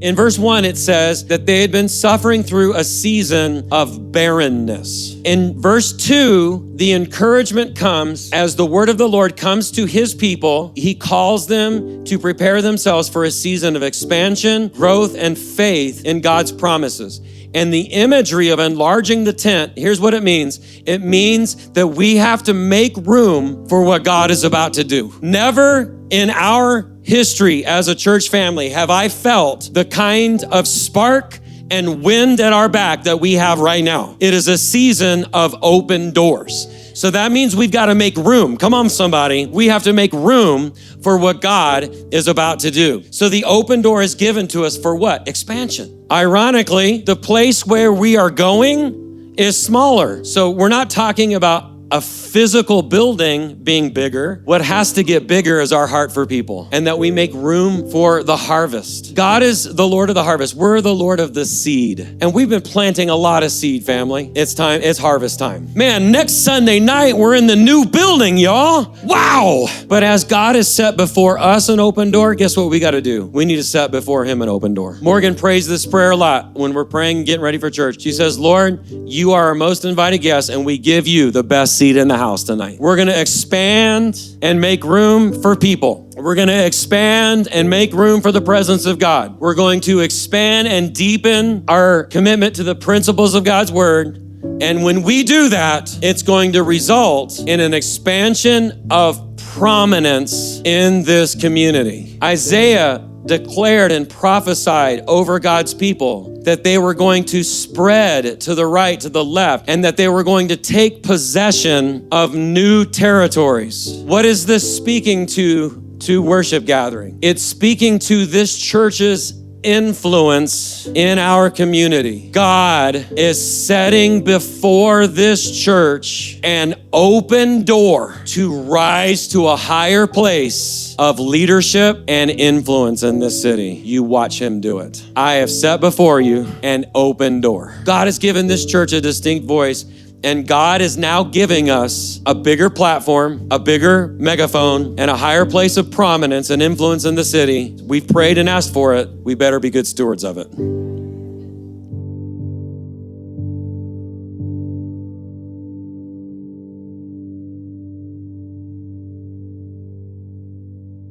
In verse 1, it says that they had been suffering through a season of barrenness. In verse 2, the encouragement comes as the word of the Lord comes to his people. He calls them to prepare themselves for a season of expansion, growth, and faith in God's promises. And the imagery of enlarging the tent, here's what it means. It means that we have to make room for what God is about to do. Never in our history as a church family have I felt the kind of spark and wind at our back that we have right now. It is a season of open doors. So that means we've got to make room. Come on, somebody. We have to make room for what God is about to do. So the open door is given to us for what? Expansion. Ironically, the place where we are going is smaller. So we're not talking about a physical building being bigger. What has to get bigger is our heart for people, and that we make room for the harvest. God is the Lord of the harvest. We're the Lord of the seed. And we've been planting a lot of seed, family. It's time, it's harvest time. Man, next Sunday night, we're in the new building, y'all. Wow. But as God has set before us an open door, guess what we got to do? We need to set before him an open door. Morgan prays this prayer a lot when we're praying, getting ready for church. She says, Lord, you are our most invited guest, and we give you the best seat in the house tonight. We're going to expand and make room for people. We're going to expand and make room for the presence of God. We're going to expand and deepen our commitment to the principles of God's word. And when we do that, it's going to result in an expansion of prominence in this community. Isaiah declared and prophesied over God's people that they were going to spread to the right, to the left, and that they were going to take possession of new territories. What is this speaking to worship gathering? It's speaking to this church's influence in our community. God is setting before this church an open door to rise to a higher place of leadership and influence in this city. You watch him do it. I have set before you an open door. God has given this church a distinct voice, and God is now giving us a bigger platform, a bigger megaphone, and a higher place of prominence and influence in the city. We've prayed and asked for it. We better be good stewards of it.